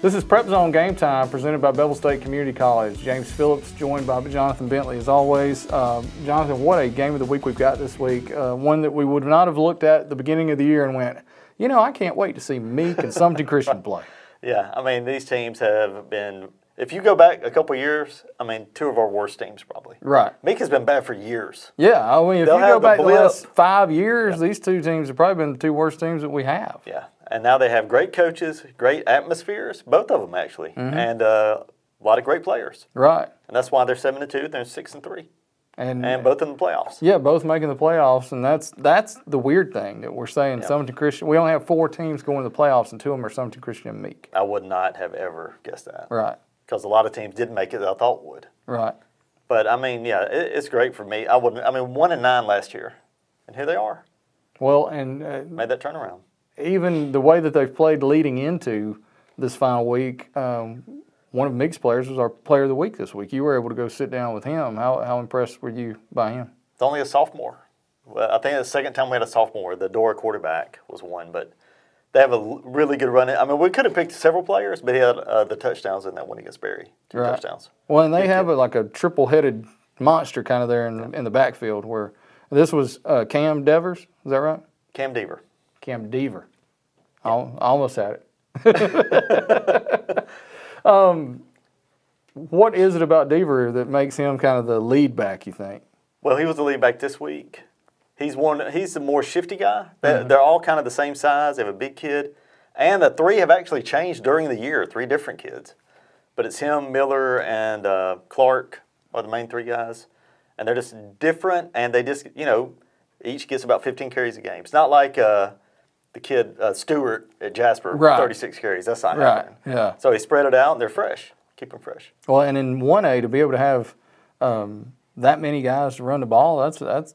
This is PrepZone Game Time, presented by Bevill State Community College. James Phillips, joined by Johnathan Bentley, as always. Johnathan, what a game of the week we've got this week. One that we would not have looked at the beginning of the year and went, you know, I can't wait to see Meek and Sumiton Christian play. Yeah, I mean, these teams have been, if you go back a couple of years, I mean, two of our worst teams probably. Right. Meek has been bad for years. Yeah, I mean, if you go back the last 5 years, these two teams have probably been the two worst teams that we have. Yeah, and now they have great coaches, great atmospheres, both of them actually, and a lot of great players. Right. And that's why they're 7-2, they're 6-3. And both in the playoffs. Yeah, both making the playoffs, and that's the weird thing that we're saying. Yeah. Sumiton Christian. We only have 4 teams going to the playoffs, and 2 of them are Sumiton Christian and Meek. I would not have ever guessed that. Right. Because a lot of teams didn't make it that I thought would. Right. But I mean, yeah, it's great for me. I mean, 1-9 last year, and here they are. Well, and made that turnaround. Even the way that they've played leading into this final week. One of Meek's players was our player of the week this week. You were able to go sit down with him. How impressed were you by him? It's only a sophomore. Well, I think the second time we had a sophomore, the Dora quarterback was one, but they have a really good run. I mean, we could have picked several players, but he had the touchdowns in that one against Berry. 2 touchdowns. Well, and they have like a triple-headed monster kind of there in the backfield where this was Cam Devers. Is that right? Cam Deaver. Cam Deaver. I almost had it. What is it about Deaver that makes him kind of the lead back, you think? Well, he was the lead back this week. He's the more shifty guy. They're all kind of the same size. They have a big kid. And the 3 have actually changed during the year, 3 different kids. But it's him, Miller, and Clark are the main 3 guys. And they're just different, and they just, each gets about 15 carries a game. It's not like the kid Stewart at Jasper, 36 carries. That's not happening. Yeah. So he spread it out, and they're fresh. Keep them fresh. Well, and in 1A, to be able to have that many guys to run the ball, that's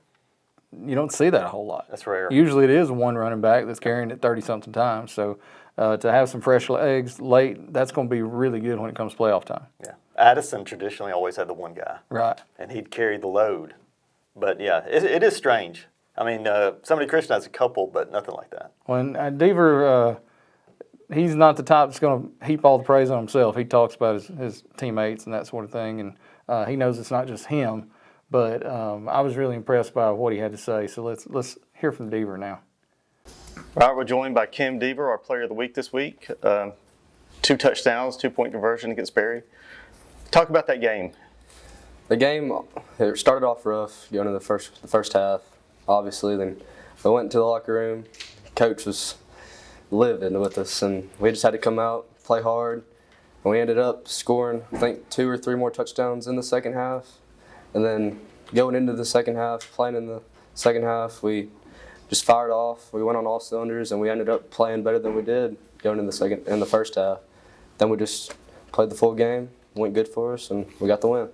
you don't see that a whole lot. That's rare. Usually it is one running back that's carrying it 30-something times. So to have some fresh legs late, that's going to be really good when it comes to playoff time. Yeah. Addison traditionally always had the one guy. Right. And he'd carry the load. But, yeah, it is strange. I mean, Sumiton Christian has a couple, but nothing like that. When Deaver, he's not the type that's going to heap all the praise on himself. He talks about his teammates and that sort of thing, and he knows it's not just him. But I was really impressed by what he had to say. So let's hear from Deaver now. All right, we're joined by Cam Deaver, our player of the week this week. 2 touchdowns, 2-point conversion against Berry. Talk about that game. The game, it started off rough going into the first half, obviously. Then we went into the locker room. Coach was livid with us, and we just had to come out, play hard. And we ended up scoring, I think, 2 or 3 more touchdowns in the second half. And then going into the second half, playing in the second half, we just fired off. We went on all cylinders, and we ended up playing better than we did going in the first half. Then we just played the full game, went good for us, and we got the win.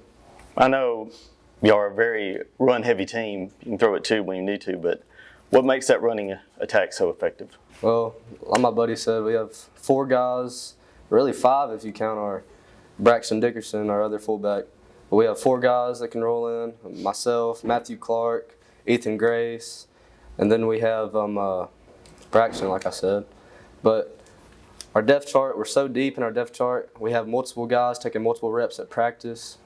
I know y'all are a very run-heavy team. You can throw it 2 when you need to, but what makes that running attack so effective? Well, like my buddy said, we have 4 guys, really 5 if you count our Braxton Dickerson, our other fullback. But we have 4 guys that can roll in, myself, Matthew Clark, Ethan Grace, and then we have Braxton, like I said. But our depth chart, we're so deep in our depth chart. We have multiple guys taking multiple reps at practice.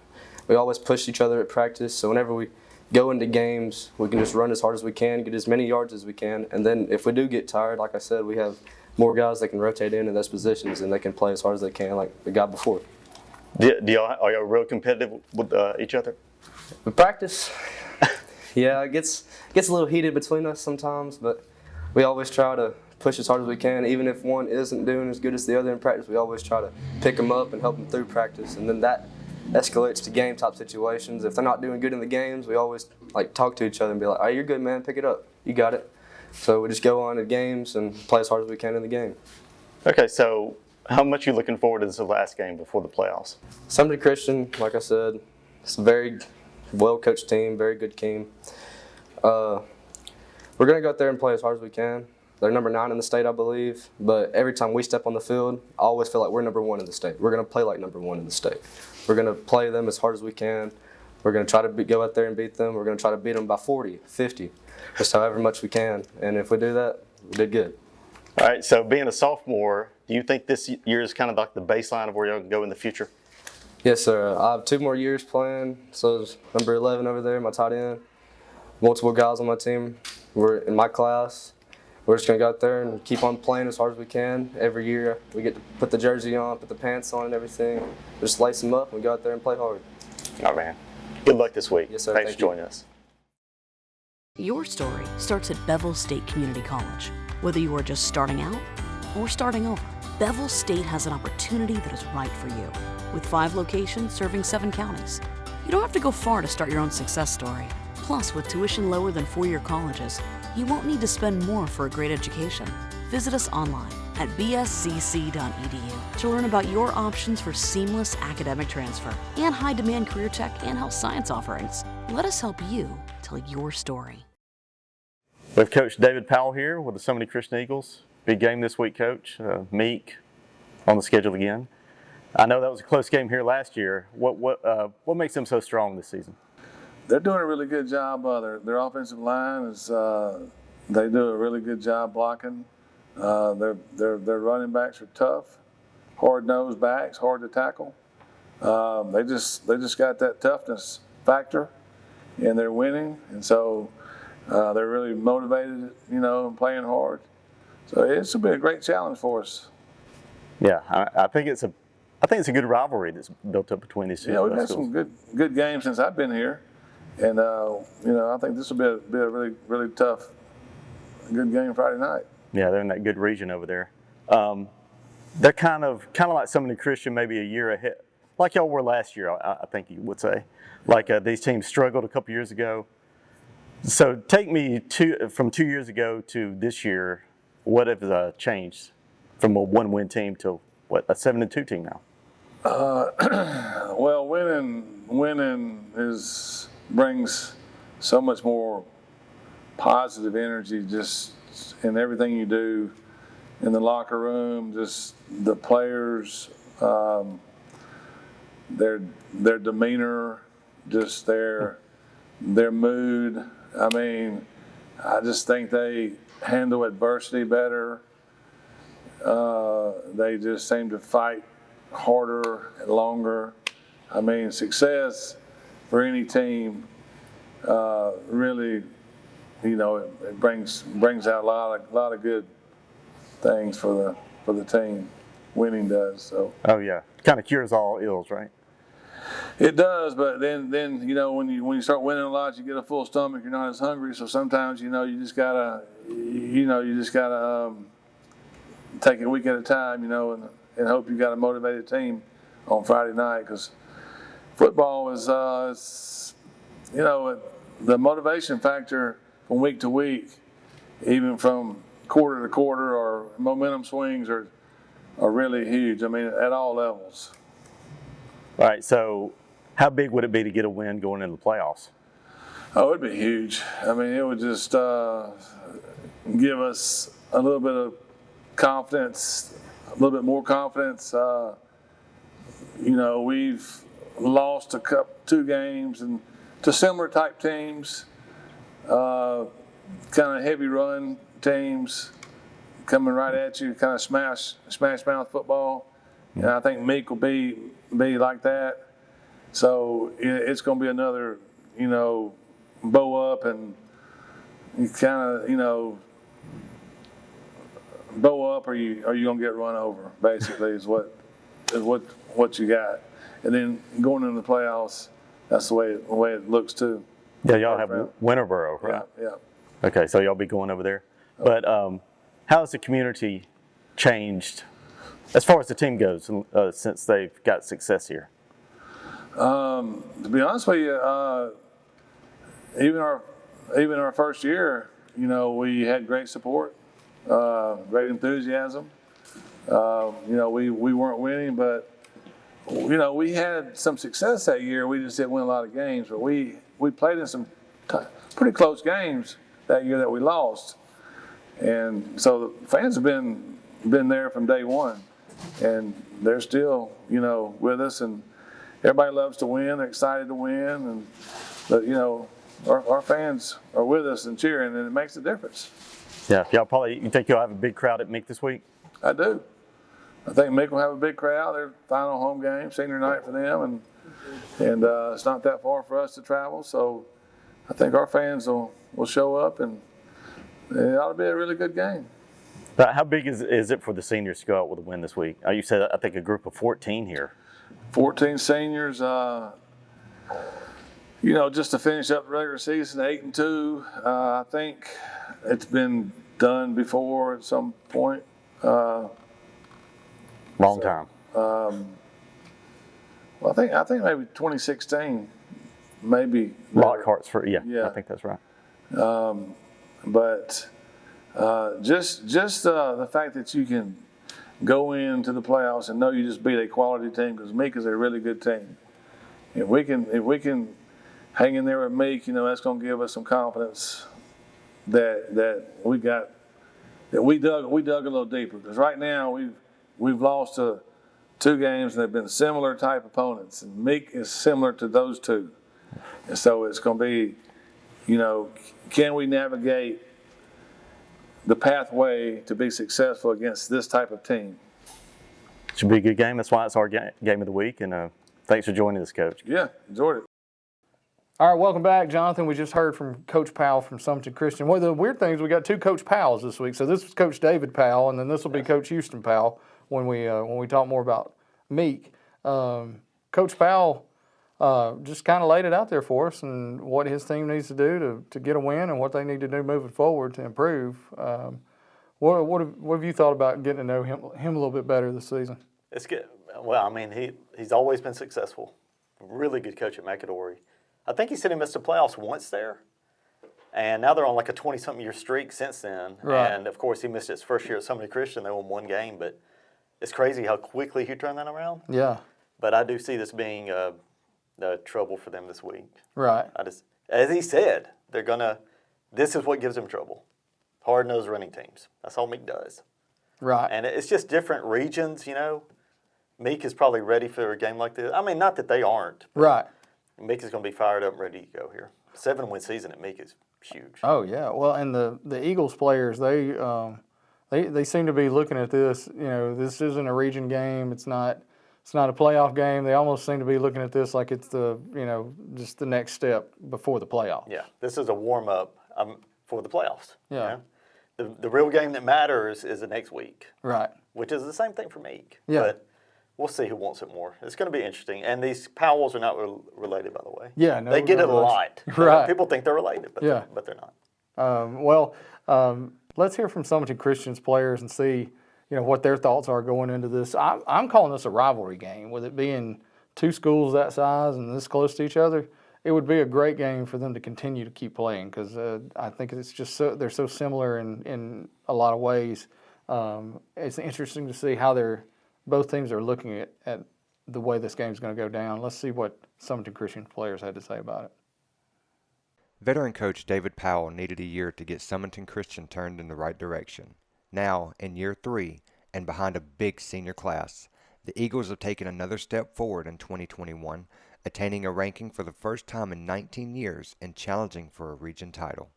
We always push each other at practice, so whenever we go into games, we can just run as hard as we can, get as many yards as we can, and then if we do get tired, like I said, we have more guys that can rotate in those positions and they can play as hard as they can like the guy before. Are y'all real competitive with each other? We practice. Yeah, it gets a little heated between us sometimes, but we always try to push as hard as we can. Even if one isn't doing as good as the other in practice, we always try to pick them up and help them through practice, and then that escalates to game type situations. If they're not doing good in the games, we always talk to each other and be like, "Oh, you're good, man. Pick it up. You got it." So we just go on to games and play as hard as we can in the game. Okay, so how much are you looking forward to this last game before the playoffs? Sumiton Christian, like I said, it's a very well-coached team, very good team. We're going to go out there and play as hard as we can. They're number 9 in the state, I believe. But every time we step on the field, I always feel like we're number 1 in the state. We're going to play like number 1 in the state. We're going to play them as hard as we can. We're going to try to go out there and beat them. We're going to try to beat them by 40, 50, just however much we can. And if we do that, we did good. All right, so being a sophomore, Do you think this year is kind of like the baseline of where y'all can go in the future? Yes, sir. I have 2 more years playing. So it's number 11 over there, my tight end. Multiple guys on my team. We're in my class. We're just going to go out there and keep on playing as hard as we can. Every year we get to put the jersey on, put the pants on and everything. Just lace them up and go out there and play hard. Oh, man. Good luck this week. Yes, sir. Thanks Thank for joining us. Your story starts at Bevill State Community College. Whether you are just starting out or starting over, Bevill State has an opportunity that is right for you. With 5 locations serving 7 counties. You don't have to go far to start your own success story. Plus, with tuition lower than 4-year colleges, you won't need to spend more for a great education. Visit us online at bscc.edu to learn about your options for seamless academic transfer and high-demand career tech and health science offerings. Let us help you tell your story. We have Coach David Powell here with the Sumiton Christian Eagles. Big game this week, Coach. Meek on the schedule again. I know that was a close game here last year. What makes them so strong this season? They're doing a really good job. Their offensive line is they do a really good job blocking. Their running backs are tough, hard-nosed backs, hard to tackle. They just got that toughness factor, and they're winning, and so they're really motivated, and playing hard. So it's been a great challenge for us. Yeah, I think it's a good rivalry that's built up between these two. Yeah, we've had some good games since I've been here. And, I think this will be a really, really tough, good game Friday night. Yeah, they're in that good region over there. They're kind of like Sumiton Christian, maybe a year ahead, like y'all were last year, I think you would say. Like these teams struggled a couple years ago. So take me from 2 years ago to this year. What have changed from a 1-win team to a 7-2 team now? Well, winning brings so much more positive energy just in everything you do, in the locker room, just the players, their demeanor, just their mood. I mean, I just think they handle adversity better. They just seem to fight harder and longer. I mean, success for any team really, it brings out a lot of good things for the team. Winning does so. Oh yeah, kind of cures all ills, right? It does, but then when you start winning a lot, you get a full stomach. You're not as hungry, so sometimes you just gotta take it a week at a time, and hope you got a motivated team on Friday night, because football is the motivation factor from week to week, even from quarter to quarter, or momentum swings are really huge. I mean, at all levels. All right, so how big would it be to get a win going into the playoffs? Oh, it'd be huge. I mean, it would just give us a little bit of confidence, a little bit more confidence. We've lost 2 games and to similar type teams, kind of heavy run teams coming right at you, kind of smash mouth football. And I think Meek will be like that. So it's going to be another, bow up, and you kind of, bow up, or you going to get run over. Basically, is what you got. And then going into the playoffs, that's the way it looks too. Yeah, y'all have Winterboro, right? Yeah. Okay, so y'all be going over there. But how has the community changed as far as the team goes since they've got success here? To be honest with you, even our first year, we had great support, great enthusiasm. We weren't winning, but we had some success that year. We just didn't win a lot of games, but we played in some pretty close games that year that we lost. And so the fans have been there from day one, and they're still, with us, and everybody loves to win. They're excited to win, but our fans are with us and cheering, and it makes a difference. Yeah, you think you'll have a big crowd at Meek this week? I do. I think Meek will have a big crowd. Their final home game, senior night for them, and it's not that far for us to travel. So I think our fans will show up, and it ought to be a really good game. But how big is it for the seniors to go out with a win this week? You said, I think, a group of 14 here. 14 seniors. Just to finish up the regular season, 8-2. I think it's been done before at some point. Long time. Well, I think maybe 2016, maybe. Lockhart's Yeah. I think that's right. But just the fact that you can go into the playoffs and know you just beat a quality team, because Meek is a really good team. If we can hang in there with Meek, that's going to give us some confidence that we dug a little deeper. Because right now we've lost to 2 games and they've been similar type opponents, and Meek is similar to those 2. And so it's going to be, can we navigate the pathway to be successful against this type of team? Should be a good game. That's why it's our game of the week. And thanks for joining us, Coach. Yeah, enjoyed it. All right, welcome back, Johnathan. We just heard from Coach Powell from Sumiton Christian. One of the weird things, we got 2 Coach Powells this week. So this was Coach David Powell, and then this will be Coach Houston Powell when we talk more about Meek. Coach Powell just kind of laid it out there for us and what his team needs to do to get a win and what they need to do moving forward to improve. What have you thought about getting to know him a little bit better this season? It's good. Well, I mean, he's always been successful. Really good coach at McAdory. I think he said he missed the playoffs once there, and now they're on like a 20-something year streak since then. Right. And, of course, he missed his first year at Sumiton Christian. They won 1 game, but it's crazy how quickly he turned that around. Yeah. But I do see this being trouble for them this week. Right. As he said, this is what gives them trouble. Hard-nosed running teams. That's all Meek does. Right. And it's just different regions, Meek is probably ready for a game like this. I mean, not that they aren't. Right. Meek is going to be fired up and ready to go here. 7-win season at Meek is huge. Oh yeah. Well, and the Eagles players, they seem to be looking at this. This isn't a region game. It's not a playoff game. They almost seem to be looking at this like it's just the next step before the playoff. Yeah. This is a warm up for the playoffs. Yeah. The real game that matters is the next week. Right. Which is the same thing for Meek. Yeah. But we'll see who wants it more. It's going to be interesting. And these Powells are not related, by the way. Yeah, no. They get it a lot. Right. People think they're related, but they're not. Let's hear from Sumiton Christian's players and see, what their thoughts are going into this. I'm calling this a rivalry game. With it being 2 schools that size and this close to each other, it would be a great game for them to continue to keep playing because I think it's just they're so similar in a lot of ways. It's interesting to see how both teams are looking at the way this game's going to go down. Let's see what Sumiton Christian players had to say about it. Veteran coach David Powell needed a year to get Sumiton Christian turned in the right direction. Now, in year 3, and behind a big senior class, the Eagles have taken another step forward in 2021, attaining a ranking for the first time in 19 years and challenging for a region title.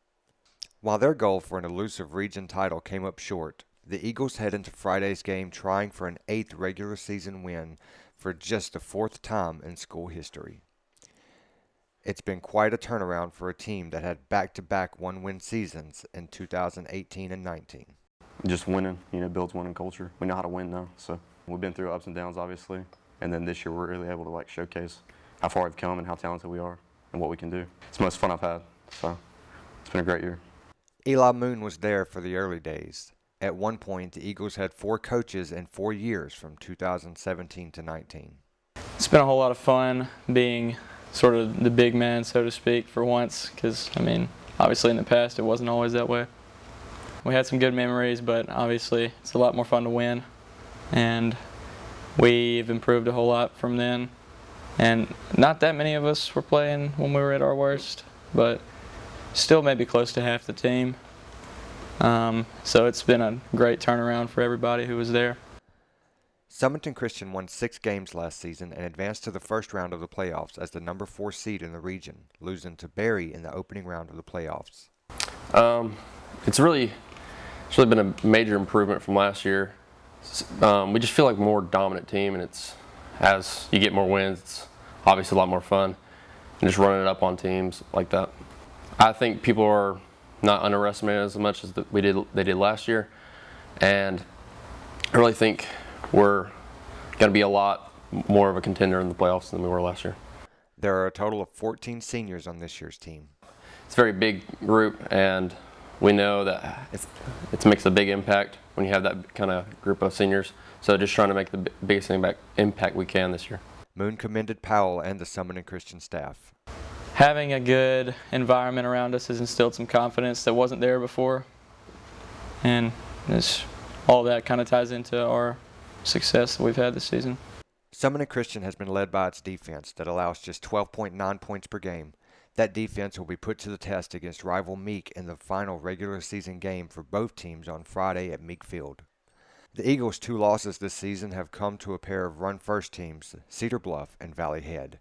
While their goal for an elusive region title came up short, the Eagles head into Friday's game trying for an 8th regular season win for just the 4th time in school history. It's been quite a turnaround for a team that had back-to-back 1-win seasons in 2018 and 19. Just winning, builds winning culture. We know how to win now, so we've been through ups and downs, obviously, and then this year we're really able to showcase how far we've come and how talented we are and what we can do. It's the most fun I've had, so it's been a great year. Eli Moon was there for the early days. At one point, the Eagles had 4 coaches in 4 years from 2017 to 19. It's been a whole lot of fun being sort of the big man, so to speak, for once, because, obviously in the past it wasn't always that way. We had some good memories, but obviously it's a lot more fun to win, and we've improved a whole lot from then. And not that many of us were playing when we were at our worst, but still maybe close to half the team. So it's been a great turnaround for everybody who was there. Sumiton Christian won 6 games last season and advanced to the first round of the playoffs as the number 4 seed in the region, losing to Berry in the opening round of the playoffs. It's really been a major improvement from last year. We just feel like a more dominant team, and it's as you get more wins, it's obviously a lot more fun, and just running it up on teams like that. I think people are not underestimated as much as they did last year, and I really think we're going to be a lot more of a contender in the playoffs than we were last year. There are a total of 14 seniors on this year's team. It's a very big group, and we know that it makes a big impact when you have that kind of group of seniors. So just trying to make the biggest impact we can this year. Moon commended Powell and the Sumiton Christian staff. Having a good environment around us has instilled some confidence that wasn't there before, and all that kind of ties into our success that we've had this season. Sumiton Christian has been led by its defense that allows just 12.9 points per game. That defense will be put to the test against rival Meek in the final regular season game for both teams on Friday at Meek Field. The Eagles' 2 losses this season have come to a pair of run-first teams, Cedar Bluff and Valley Head.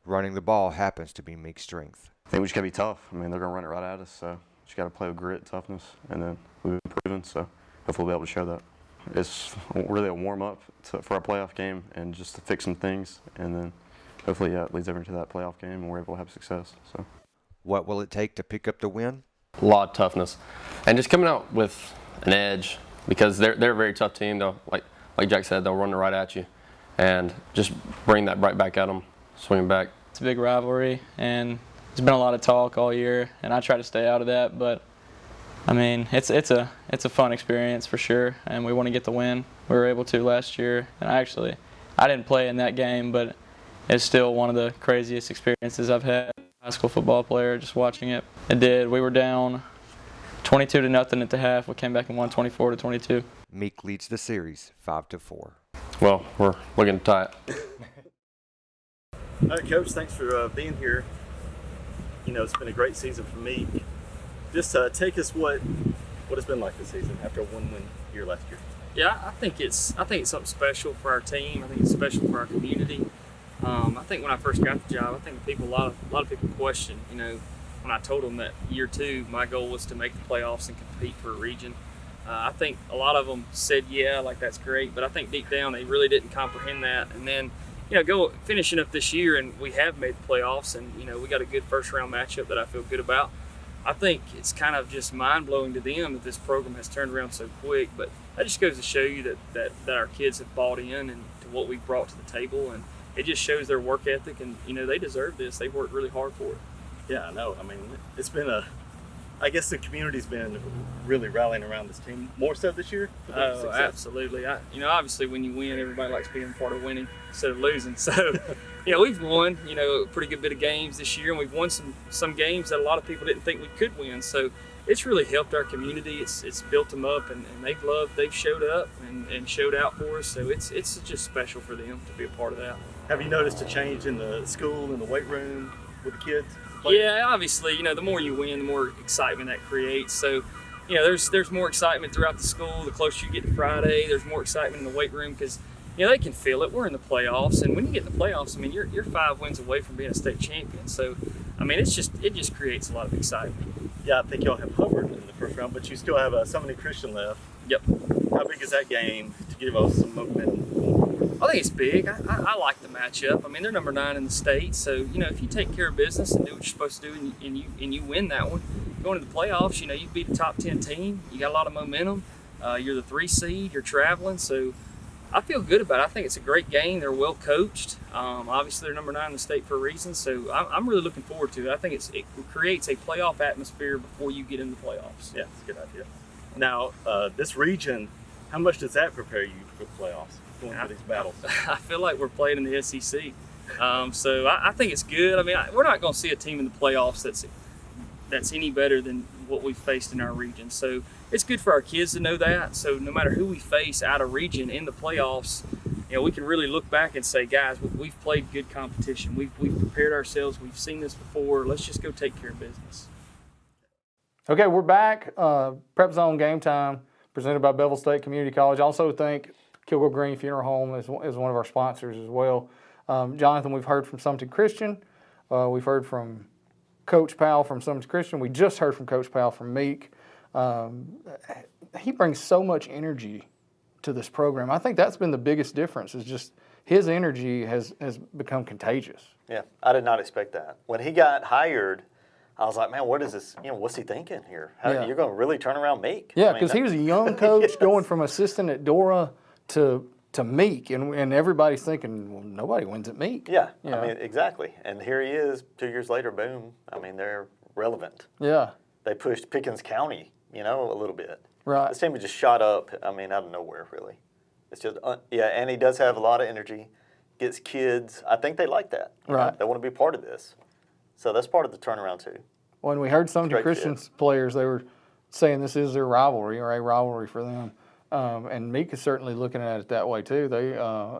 Running the ball happens to be Meek's strength. I think we just got to be tough. I mean, they're going to run it right at us, so just got to play with grit, toughness, and then we've been proven, so hopefully we'll be able to show that. It's really a warm-up for our playoff game and just to fix some things, and then hopefully it leads over into that playoff game and we're able to have success. So, what will it take to pick up the win? A lot of toughness, and just coming out with an edge because they're a very tough team. They'll, like Jack said, they'll run it right at you, and just bring that right back at them, swing back. It's a big rivalry, and there's been a lot of talk all year, and I try to stay out of that, but I mean, it's a fun experience for sure, and we want to get the win. We were able to last year, and I didn't play in that game, but it's still one of the craziest experiences I've had as a high school football player, just watching it. It did. We were down 22-0 at the half. We came back and won 24-22. Meek leads the series 5-4. Well, we're looking to tie it. All right, Coach, thanks for being here. You know, it's been a great season for Meek. Just take us what it's been like this season after a one-win year last year. Yeah, I think it's something special for our team. I think it's special for our community. I think when I first got the job, I think a lot of people questioned. You know, when I told them that year 2, my goal was to make the playoffs and compete for a region. I think a lot of them said, yeah, like that's great, but I think deep down they really didn't comprehend that. And then, you know, finishing up this year and we have made the playoffs, and you know we got a good first round matchup that I feel good about. I think it's kind of just mind-blowing to them that this program has turned around so quick, but that just goes to show you that our kids have bought in and to what we've brought to the table, and it just shows their work ethic, and you know they deserve this. They've worked really hard for it. Yeah, I know. I mean, it's been I guess the community's been really rallying around this team more so this year. Oh, absolutely. You know, obviously when you win, everybody likes being part of winning instead of losing. So, you know, we've won, you know, a pretty good bit of games this year, and we've won some games that a lot of people didn't think we could win. So it's really helped our community. It's built them up, and they've showed up and showed out for us. So it's just special for them to be a part of that. Have you noticed a change in the school, in the weight room with the kids? Yeah, obviously, you know, the more you win, the more excitement that creates. So, you know, there's more excitement throughout the school. The closer you get to Friday, there's more excitement in the weight room because, you know, they can feel it. We're in the playoffs, and when you get in the playoffs, I mean, you're 5 wins away from being a state champion. So, I mean, it just creates a lot of excitement. Yeah, I think y'all have hovered in the first round, but you still have Sumiton Christian left. Yep. How big is that game to give us some momentum? I think it's big. I like the matchup. I mean, they're number 9 in the state, so you know if you take care of business and do what you're supposed to do, and you win that one, going to the playoffs, you know you beat a top 10 team. You got a lot of momentum. You're the 3 seed. You're traveling, so I feel good about it. I think it's a great game. They're well coached. Obviously, they're number 9 in the state for a reason, so I'm really looking forward to it. I think it creates a playoff atmosphere before you get in the playoffs. Yeah, it's a good idea. Now, this region, how much does that prepare you for the playoffs? Going through these battles. I feel like we're playing in the SEC, so I think it's good. I mean, we're not going to see a team in the playoffs that's any better than what we've faced in our region. So it's good for our kids to know that. So no matter who we face out of region in the playoffs, you know, we can really look back and say, guys, we've played good competition. We've prepared ourselves. We've seen this before. Let's just go take care of business. Okay, we're back. PrepZone Game Time, presented by Bevill State Community College. Also thank Kilgore Green Funeral Home is one of our sponsors as well. Johnathan, we've heard from Sumiton Christian. We've heard from Coach Powell from Sumiton Christian. We just heard from Coach Powell from Meek. He brings so much energy to this program. I think that's been the biggest difference, is just his energy has become contagious. Yeah, I did not expect that. When he got hired, I was like, man, what is this? What's he thinking here? You're going to really turn around Meek? Yeah, because he was a young coach Yes. going from assistant at Dora to Meek, and everybody's thinking, well, nobody wins at Meek. Yeah, You know? I mean, exactly. And here he is 2 years later, boom. I mean, they're relevant. Yeah, They pushed Pickens County, a little bit. right. This team has just shot up, out of nowhere, really. It's just, and he does have a lot of energy, gets kids. I think they like that. Right. They want to be part of this. So that's part of the turnaround, too. When we heard Sumiton Straight Christian's players, they were saying this is their rivalry, or a rivalry for them. And Meek is certainly looking at it that way too.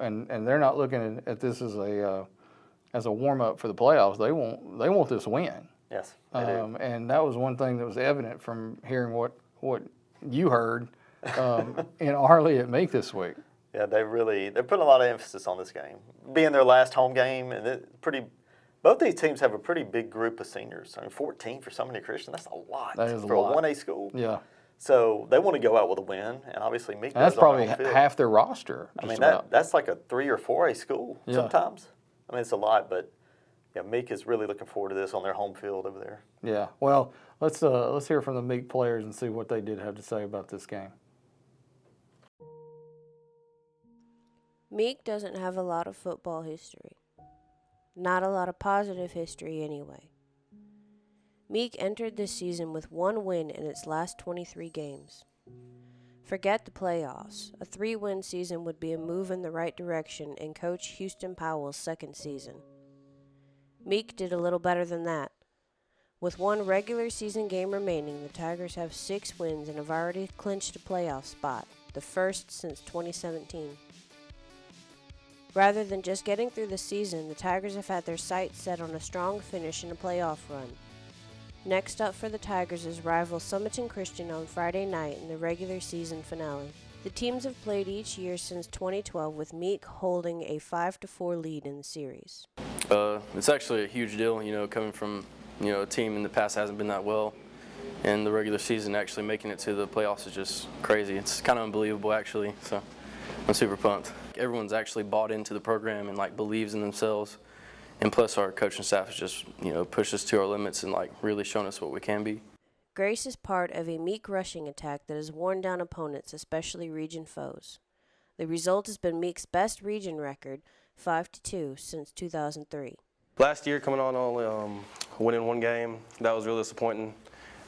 And they're not looking at this as a warm up for the playoffs. They want this win. Yes, they do. And that was one thing that was evident from hearing what you heard in Arley at Meek this week. Yeah, they're putting a lot of emphasis on this game, being their last home game, and both these teams have a pretty big group of seniors. 14 for Sumiton Christian, that's a lot That is for a lot. a 1A school. Yeah, So they want to go out with a win, and obviously Meek and that's does on probably their home field. half their roster. That's like a 3 or 4A school Yeah. sometimes. It's a lot, but yeah, Meek is really looking forward to this on their home field over there. Yeah. Well, let's hear from the Meek players and see what they did have to say about this game. Meek doesn't have a lot of football history. Not a lot of positive history anyway. Meek entered this season with 1 win in its last 23 games. Forget the playoffs. A 3-win season would be a move in the right direction in Coach Houston Powell's second season. Meek did a little better than that. With 1 regular season game remaining, the Tigers have 6 wins and have already clinched a playoff spot, the first since 2017. Rather than just getting through the season, the Tigers have had their sights set on a strong finish and a playoff run. Next up for the Tigers is rival Sumiton Christian on Friday night in the regular season finale. The teams have played each year since 2012, with Meek holding a 5-4 lead in the series. It's actually a huge deal, coming from a team in the past hasn't been that well, and the regular season actually making it to the playoffs is just crazy. It's kind of unbelievable, actually. So I'm super pumped. Everyone's actually bought into the program and believes in themselves, and plus our coaching staff has just pushed us to our limits and really shown us what we can be. Grace is part of a Meek rushing attack that has worn down opponents, especially region foes. The result has been Meek's best region record, 5-2, since 2003. Last year, coming on only winning 1 game, that was really disappointing.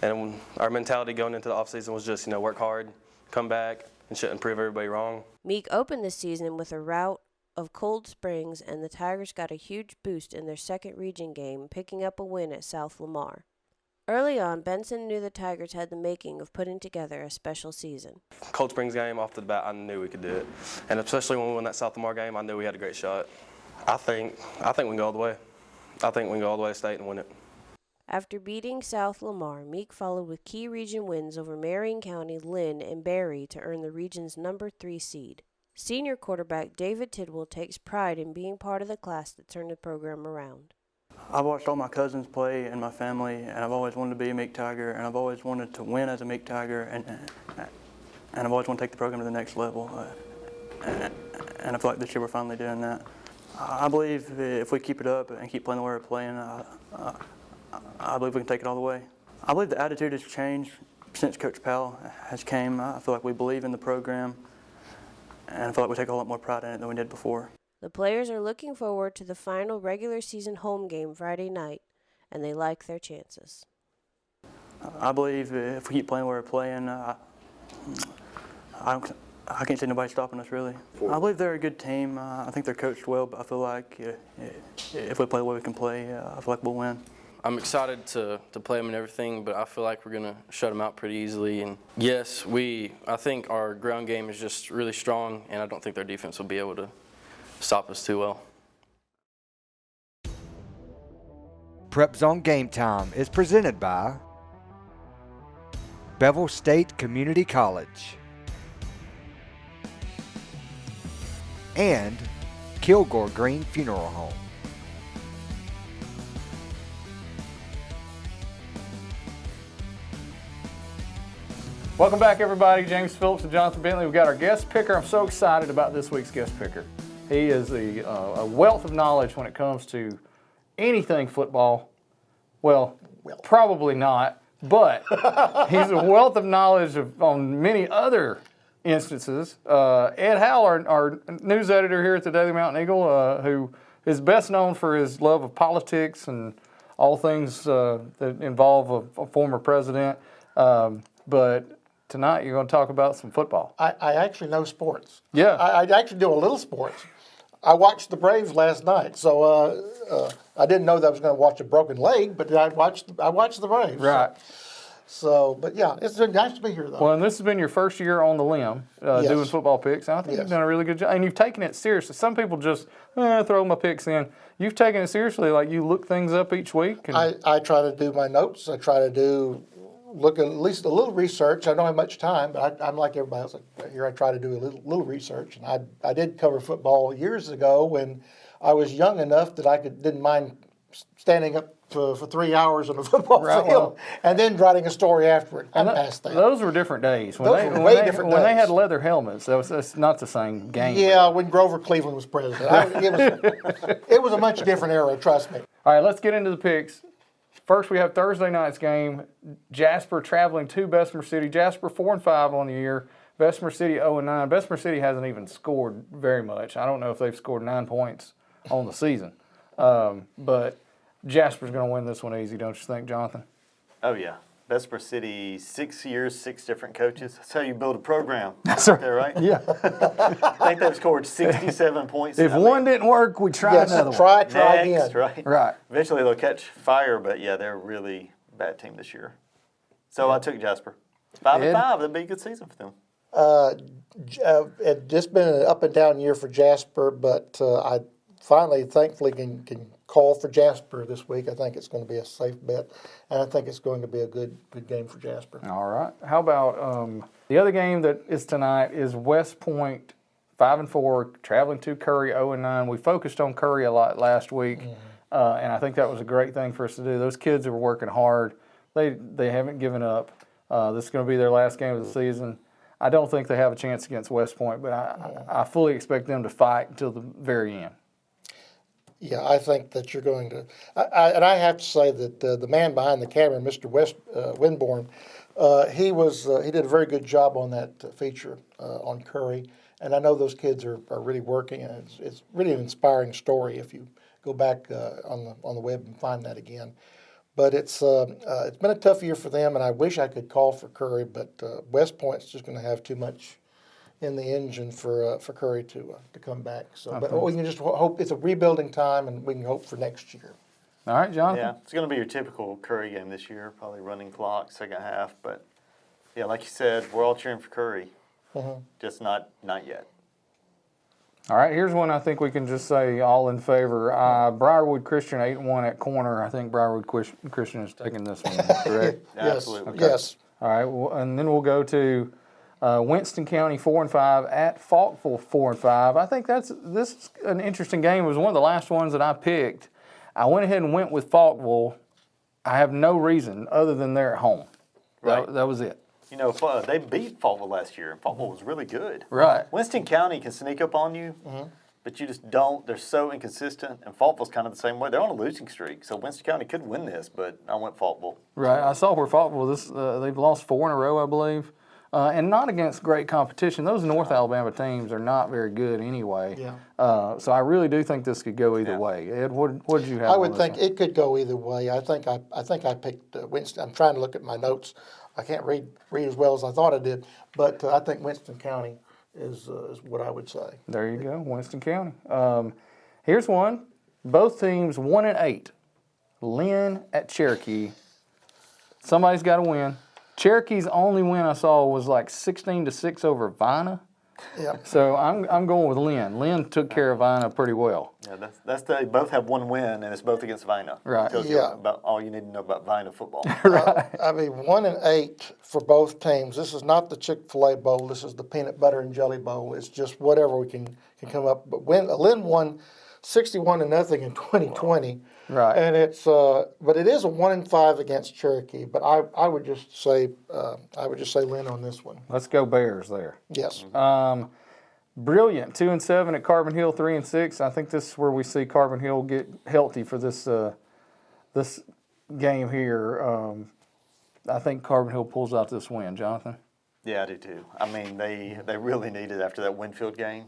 And our mentality going into the offseason was just work hard, come back, and shouldn't prove everybody wrong. Meek opened the season with a rout of Cold Springs, and the Tigers got a huge boost in their second region game, picking up a win at South Lamar. Early on, Benson knew the Tigers had the making of putting together a special season. Cold Springs game, off the bat, I knew we could do it. And especially when we won that South Lamar game, I knew we had a great shot. I think we can go all the way. I think we can go all the way to state and win it. After beating South Lamar, Meek followed with key region wins over Marion County, Lynn, and Barry to earn the region's number 3 seed. Senior quarterback David Tidwell takes pride in being part of the class that turned the program around. I've watched all my cousins play and my family, and I've always wanted to be a Meek Tiger, and I've always wanted to win as a Meek Tiger, and I've always wanted to take the program to the next level. And I feel like this year we're finally doing that. I believe if we keep it up and keep playing the way we're playing, I believe we can take it all the way. I believe the attitude has changed since Coach Powell has came. I feel like we believe in the program, and I feel like we take a lot more pride in it than we did before. The players are looking forward to the final regular season home game Friday night, and they like their chances. I believe if we keep playing where we're playing, I can't see nobody stopping us, really. I believe they're a good team. I think they're coached well, but I feel like if we play the way we can play, I feel like we'll win. I'm excited to play them and everything, but I feel like we're going to shut them out pretty easily. And yes, I think our ground game is just really strong, and I don't think their defense will be able to stop us too well. PrepZone Game Time is presented by Bevill State Community College and Kilgore Green Funeral Home. Welcome back, everybody. James Phillips and Johnathan Bentley. We've got our guest picker. I'm so excited about this week's guest picker. He is a wealth of knowledge when it comes to anything football. Well, probably not, but he's a wealth of knowledge on many other instances. Ed Howell, our news editor here at the Daily Mountain Eagle, who is best known for his love of politics and all things that involve a former president. But tonight you're going to talk about some football. I actually know sports. Yeah. I actually do a little sports. I watched the Braves last night, so I didn't know that I was going to watch a broken leg, but I watched the Braves. Right. So, but yeah, it's been nice to be here, though. Well, and this has been your first year on the limb Yes. doing football picks. And I think you've done a really good job. And you've taken it seriously. Some people just throw my picks in. You've taken it seriously, like you look things up each week. And I try to do my notes. I try to look at least a little research. I don't have much time, but I'm like everybody else. Here I try to do a little research. And I did cover football years ago when I was young enough that I didn't mind standing up for 3 hours on a football field and then writing a story afterward. I'm past that. Those were different days. When Those were way different When they days. had leather helmets, that's not the same game. Yeah, when Grover Cleveland was president. It was a much different era, trust me. All right, let's get into the picks. First, we have Thursday night's game. Jasper traveling to Bessemer City. Jasper 4-5 on the year. Bessemer City 0-9. Bessemer City hasn't even scored very much. I don't know if they've scored 9 points on the season. But Jasper's going to win this one easy, don't you think, Johnathan? Oh, yeah. Bessemer City, 6 years, 6 different coaches. That's how you build a program. That's right. There, right? Yeah. I think they've scored 67 points. If one didn't work, we try another one. Try Next, again. Right. Eventually they'll catch fire, but yeah, they're a really bad team this year. So I took Jasper. 5-5, that'd be a good season for them. It's just been an up and down year for Jasper, but I finally, thankfully, can call for Jasper this week. I think it's going to be a safe bet, and I think it's going to be a good game for Jasper. All right. How about the other game that is tonight is West Point 5-4, traveling to Curry 0-9. We focused on Curry a lot last week, and I think that was a great thing for us to do. Those kids are working hard. They haven't given up. This is going to be their last game of the season. I don't think they have a chance against West Point, but I fully expect them to fight until the very end. Yeah, I think that you're going to, and I have to say that the man behind the camera, Mr. Winborn, he did a very good job on that feature on Curry, and I know those kids are really working, and it's really an inspiring story if you go back on the web and find that again. But it's been a tough year for them, and I wish I could call for Curry, but West Point's just going to have too much in the engine for Curry to come back. So, but we can just hope it's a rebuilding time, and we can hope for next year. All right, Johnathan. Yeah, it's going to be your typical Curry game this year, probably running clock, second half. But yeah, like you said, we're all cheering for Curry, just not yet. All right, here's one I think we can just say all in favor. Briarwood Christian 8-1 at corner. I think Briarwood Christian is taking this one, correct? Absolutely. Okay. Yes. All right, and then we'll go to Winston County 4-5 at Falkville 4-5. I think this is an interesting game. It was one of the last ones that I picked. I went ahead and went with Falkville. I have no reason other than they're at home. Right. That was it. You know, they beat Falkville last year, and Falkville was really good. Right. Winston County can sneak up on you, but you just don't. They're so inconsistent, and Falkville's kind of the same way. They're on a losing streak, so Winston County could win this, but I went Falkville. Right. I saw where Falkville, they've lost 4 in a row, I believe. And not against great competition. Those North Alabama teams are not very good anyway. Yeah. So I really do think this could go either way. Ed, what did you have? I would think it could go either way. I think I picked Winston. I'm trying to look at my notes. I can't read as well as I thought I did, but I think Winston County is what I would say. There you go, Winston County. Here's one. Both teams 1-8. Lynn at Cherokee. Somebody's got to win. Cherokee's only win I saw was like 16-6 over Vina. Yeah. So I'm going with Lynn. Lynn took care of Vina pretty well. Yeah, they both have one win, and it's both against Vina. Right. Tells you about all you need to know about Vina football. Right. I mean, 1-8 for both teams. This is not the Chick-fil-A Bowl. This is the Peanut Butter and Jelly Bowl. It's just whatever we can come up. But Lynn won 61-0 in 2020. Right. And it's but it is a 1-5 against Cherokee. But I would just say Lynn on this one. Let's go Bears there. Yes. Brilliant, 2-7 at Carbon Hill, 3-6. I think this is where we see Carbon Hill get healthy for this this game here. I think Carbon Hill pulls out this win, Johnathan. Yeah, I do too. I mean, they really need it after that Winfield game.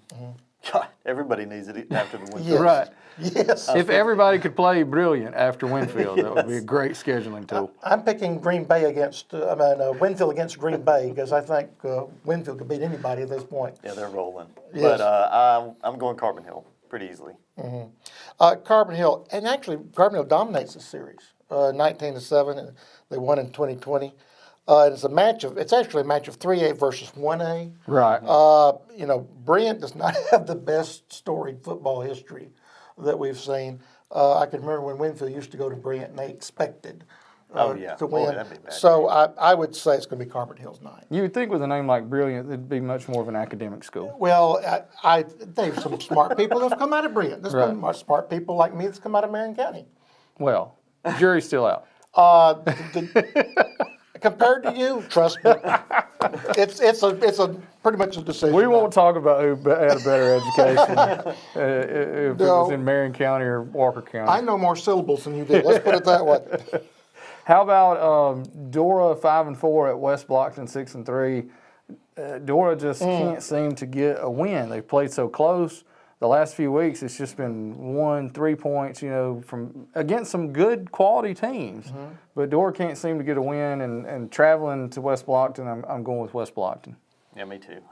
God, everybody needs it after the Winfield. Yes. Right. Yes. If everybody could play Brilliant after Winfield, that would be a great scheduling tool. I'm picking Green Bay against Winfield against Green Bay because I think Winfield could beat anybody at this point. Yeah, they're rolling. Yes. But I'm going Carbon Hill pretty easily. Carbon Hill, and actually Carbon Hill dominates the series, 19-7. And they won in 2020. It's actually a match of 3A versus 1A. Right. Brilliant does not have the best storied football history that we've seen. I can remember when Winfield used to go to Brilliant and they expected to win. that'd be bad. So I would say it's going to be Carbon Hill's 9. You would think with a name like Brilliant, it'd be much more of an academic school. Well, there's some smart people that have come out of Brilliant. There's been smart people like me that's come out of Marion County. Well, jury's still out. Compared to you, trust me, it's a pretty much a decision. We won't talk about who had a better education if it was in Marion County or Walker County. I know more syllables than you do. Let's put it that way. How about Dora 5-4 at West Blockton 6-3? Dora just can't seem to get a win. They've played so close. The last few weeks, it's just been 1-3 points, from against some good quality teams. But Dora can't seem to get a win, and traveling to West Blockton, I'm going with West Blockton. Yeah, me too.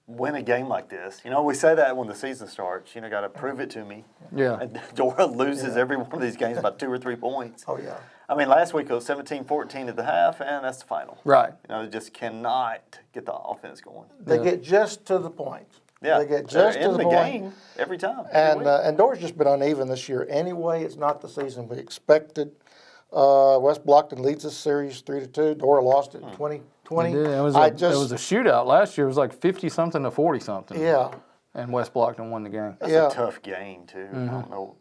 Win a game like this. We say that when the season starts. Got to prove it to me. Yeah. And Dora loses every one of these games by 2 or 3 points. Oh, yeah. I mean, last week it was 17-14 at the half, and that's the final. Right. They just cannot get the offense going. They get just to the point. Yeah, they get just in to the point. game every time. And Dora's just been uneven this year anyway. It's not the season we expected. West Blockton leads this series 3-2. Dora lost it in 2020. It was a shootout last year. It was like 50-something to 40-something. Yeah. And West Blockton won the game. That's a tough game, too. I don't know.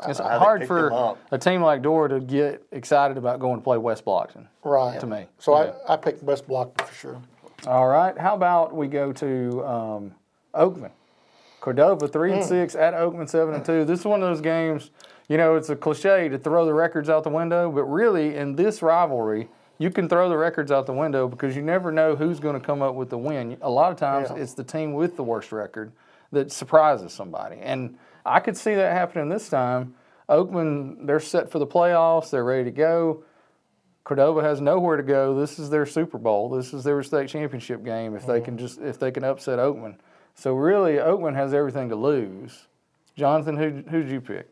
It's hard for a team like Dora to get excited about going to play West Blockton. Right. To me. So I picked West Blockton for sure. All right. How about we go to Oakman? Cordova 3-6 at Oakman 7-2. This is one of those games, it's a cliche to throw the records out the window, but really in this rivalry, you can throw the records out the window because you never know who's going to come up with the win. A lot of times it's the team with the worst record that surprises somebody. And I could see that happening this time. Oakman, they're set for the playoffs. They're ready to go. Cordova has nowhere to go. This is their Super Bowl. This is their state championship game if they can upset Oakman. So really, Oakman has everything to lose. Johnathan, who'd you pick?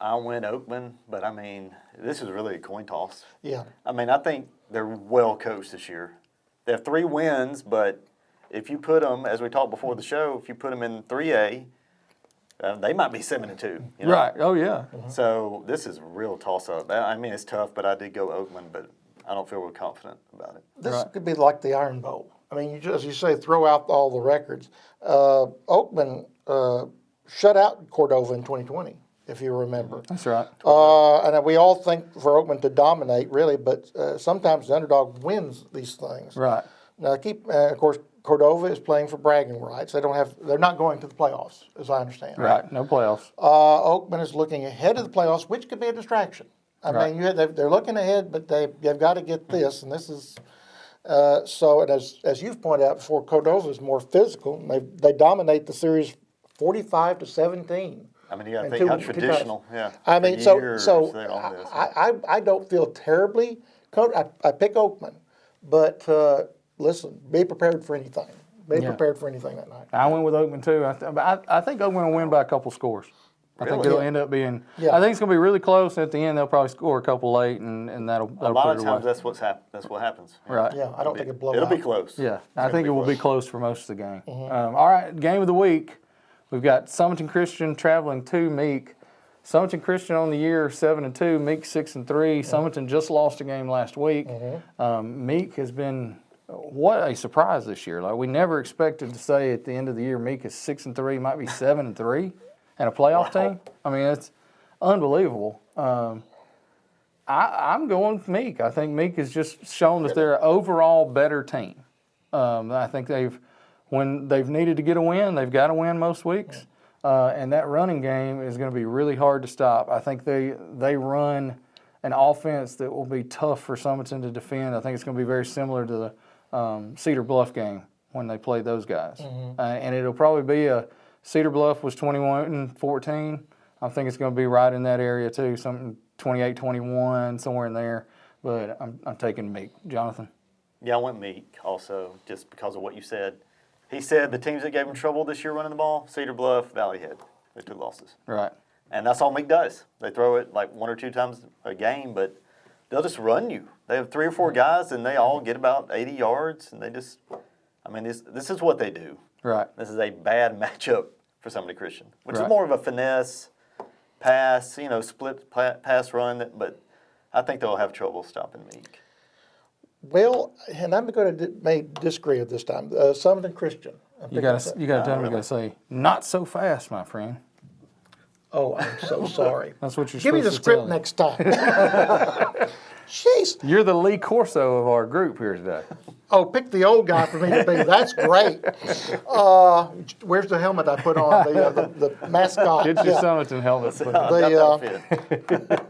I went Oakman, but I mean, this is really a coin toss. Yeah. I mean, I think they're well coached this year. They have 3 wins, but if you put them, as we talked before the show, if you put them in 3A, they might be 7-2. Right. Oh yeah. So this is a real toss-up. I mean, it's tough, but I did go Oakman, but I don't feel real confident about it. This could be like the Iron Bowl. I mean, as you say, throw out all the records. Oakman shut out Cordova in 2020, if you remember. That's right. And we all think for Oakman to dominate, really, but sometimes the underdog wins these things. Right. Now, of course, Cordova is playing for bragging rights. They're not going to the playoffs, as I understand. Right. No playoffs. Oakman is looking ahead of the playoffs, which could be a distraction. I mean, they're looking ahead, but they've got to get this, and this is. And as you've pointed out before, Cordova is more physical. They dominate the series 45-17. I mean, you got to think how traditional. Yeah. I mean, I don't feel terribly. I pick Oakman, but listen, be prepared for anything. Be prepared for anything that night. I went with Oakman too. I think Oakman will win by a couple scores. Really? I think it'll end up being. Yeah. I think it's going to be really close. And at the end, they'll probably score a couple late, and that'll. A lot of times, that's what happens. Right. Yeah, I don't think it'll blow out. It'll be close. Yeah, I think it will be close for most of the game. All right, game of the week. We've got Sumiton Christian traveling to Meek. Sumiton Christian on the year 7-2. Meek 6-3. Sumiton just lost a game last week. Meek has been. What a surprise this year! Like we never expected to say at the end of the year, Meek is 6-3, might be 7-3. And a playoff team? I mean, unbelievable. I'm going with Meek. I think Meek has just shown that they're an overall better team. I think when they've needed to get a win, they've got to win most weeks. And that running game is going to be really hard to stop. I think they run an offense that will be tough for Sumiton to defend. I think it's going to be very similar to the Cedar Bluff game when they played those guys. And it'll probably be Cedar Bluff was 21-14. I think it's going to be right in that area too, something 28-21, somewhere in there. But I'm taking Meek. Johnathan? Yeah, I went Meek also, just because of what you said. He said the teams that gave him trouble this year running the ball, Cedar Bluff, Valley Head, their 2 losses. Right. And that's all Meek does. They throw it like 1 or 2 times a game, but they'll just run you. They have 3 or 4 guys, and they all get about 80 yards, and they just, I mean, this is what they do. Right. This is a bad matchup for Sumiton Christian, which Right. is more of a finesse pass, split pass run, but I think they'll have trouble stopping Meek. Well, and I'm going to disagree with this time. Sumiton Christian. You got to tell me. You got to say, not so fast, my friend. Oh, I'm so sorry. That's what you're Give me the supposed to tell script me. next time. Jeez. You're the Lee Corso of our group here today. Oh, pick the old guy for me to be. That's great. Where's the helmet I put on? The mascot. Get your Yeah. Sumiton helmet.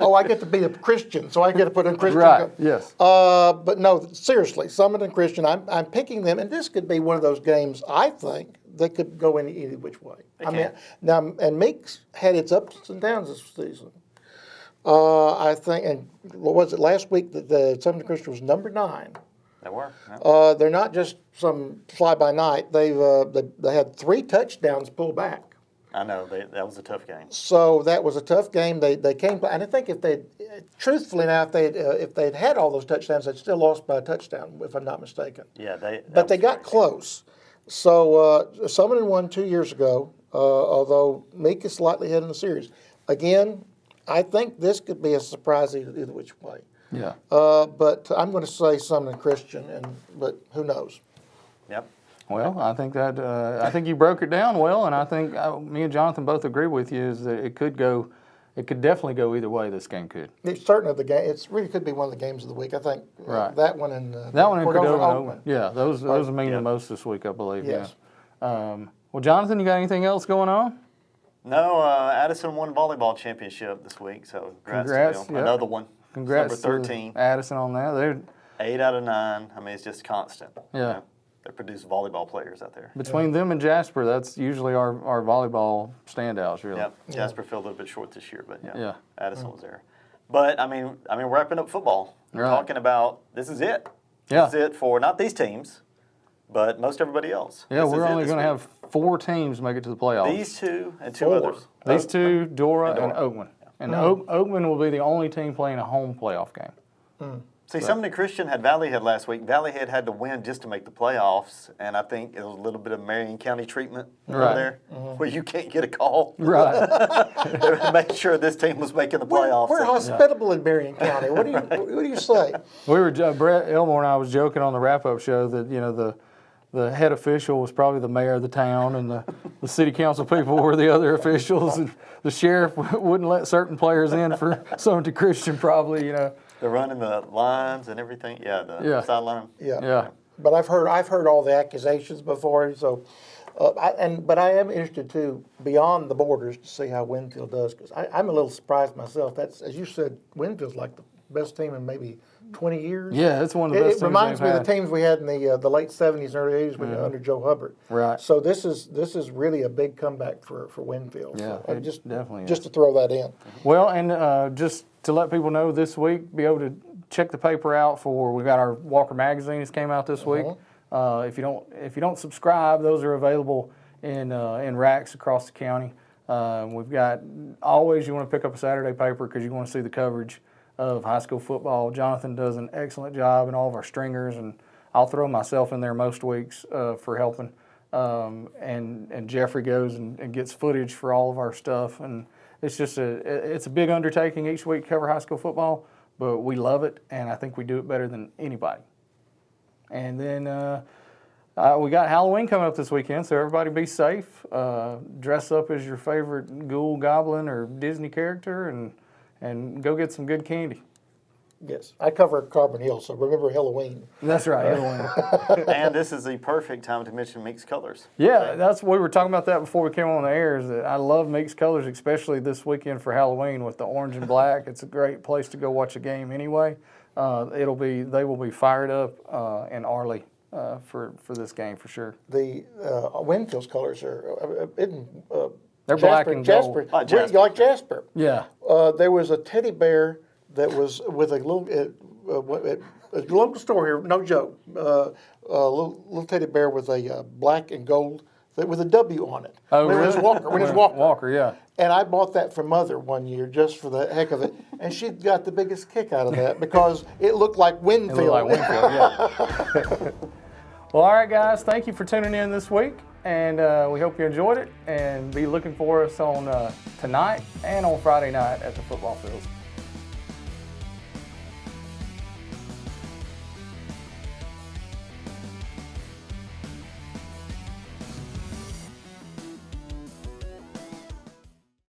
I get to be a Christian, so I get to put in Christian. Right, yes. But no, seriously, Sumiton Christian, I'm picking them, and this could be one of those games, I think, that could go in either which way. Now, and Meek's had its ups and downs this season. I think, and what was it last week that the Sumiton Christian was number 9. They were. They're not just some fly-by-night. They had 3 touchdowns pulled back. I know, that was a tough game. So that was a tough game. They came, and I think if they'd had all those touchdowns, they'd still lost by a touchdown, if I'm not mistaken. Yeah, But they got close. So Sumiton won 2 years ago, although Meek is slightly ahead in the series. Again, I think this could be a surprise either which way. Yeah. But I'm going to say Sumiton Christian, but who knows? Yep. Well, I think I think you broke it down well, and I think me and Johnathan both agree with you is that it could definitely go either way. This game could. It's certainly the game. It really could be one of the games of the week. I think Right. That one and that one in Cordova Cordova. Oakman. Yeah, those mean the most this week, I believe. Yes. Yeah. Well, Johnathan, you got anything else going on? No, Addison won volleyball championship this week, so congrats to them. Yep. Another one. Congrats number 13. to Addison on that. They're 8 out of 9. I mean, it's just constant. Yeah. They produce volleyball players out there. Between them and Jasper, that's usually our volleyball standouts, really. Yep. Jasper fell a little bit short this year, but Yeah. Addison was there. But I mean, wrapping up football. We're Right. talking about this is it. Yeah. This is it for not these teams, but most everybody else. Yeah, This is we're it only this going to week. have 4 teams make it to the playoffs. These 2 and 2 others. These 2, Dora and Dora. Oakman. And Oakman will be the only team playing a home playoff game. See, Sumiton Christian had Valley Head last week. Valley Head had to win just to make the playoffs, and I think it was a little bit of Marion County treatment over Right. there, where you can't get a call. Right. They made sure this team was making the playoffs. We're hospitable in Marion County. What do you say? We were Brett Elmore and I was joking on the wrap-up show that the head official was probably the mayor of the town, and the city council people were the other officials, and the sheriff wouldn't let certain players in for Sumiton Christian, probably. They're running the lines and everything. Yeah, the sideline. Yeah. But I've heard all the accusations before, so. But I am interested too, beyond the borders, to see how Winfield does, because I'm a little surprised myself. That's, as you said, Winfield's like the best team in maybe 20 years. Yeah, it's one of the best It teams reminds me they've of the teams we had in the late 70s and early 80s under Joe Hubbard. Right. So this is really a big comeback for Winfield. Yeah, So it definitely is. just to throw that in. Well, and just to let people know, this week, be able to check the paper out we got our Walker magazines came out this week. If you don't subscribe, those are available in racks across the county. We've got always you want to pick up a Saturday paper because you want to see the coverage of high school football. Johnathan does an excellent job in all of our stringers, and I'll throw myself in there most weeks for helping. And Jeffrey goes and gets footage for all of our stuff, and it's just it's a big undertaking each week to cover high school football, but we love it, and I think we do it better than anybody. And then We got Halloween coming up this weekend, so everybody be safe. Dress up as your favorite ghoul, goblin, or Disney character, and go get some good candy. Yes, I cover Carbon Hill, so remember Halloween. That's right, Halloween. And this is the perfect time to mention Meek's Colors. Yeah, we were talking about that before we came on the air. Is that I love Meek's Colors, especially this weekend for Halloween with the orange and black. It's a great place to go watch a game anyway. They will be fired up in Arley for this game for sure. The Winfield's colors are they're black and Jasper. gold. Jasper. You like Jasper? Yeah. There was a teddy bear that was with a little. A local store here, no joke. A little teddy bear with a black and gold with a W on it. Oh, when really? It was Walker. When it was Walker. Walker, yeah. And I bought that for Mother one year just for the heck of it, and she got the biggest kick out of that because it looked like Winfield. It looked like Winfield, yeah. Well, all right, guys. Thank you for tuning in this week, and we hope you enjoyed it. And be looking for us on tonight and on Friday night at the football fields.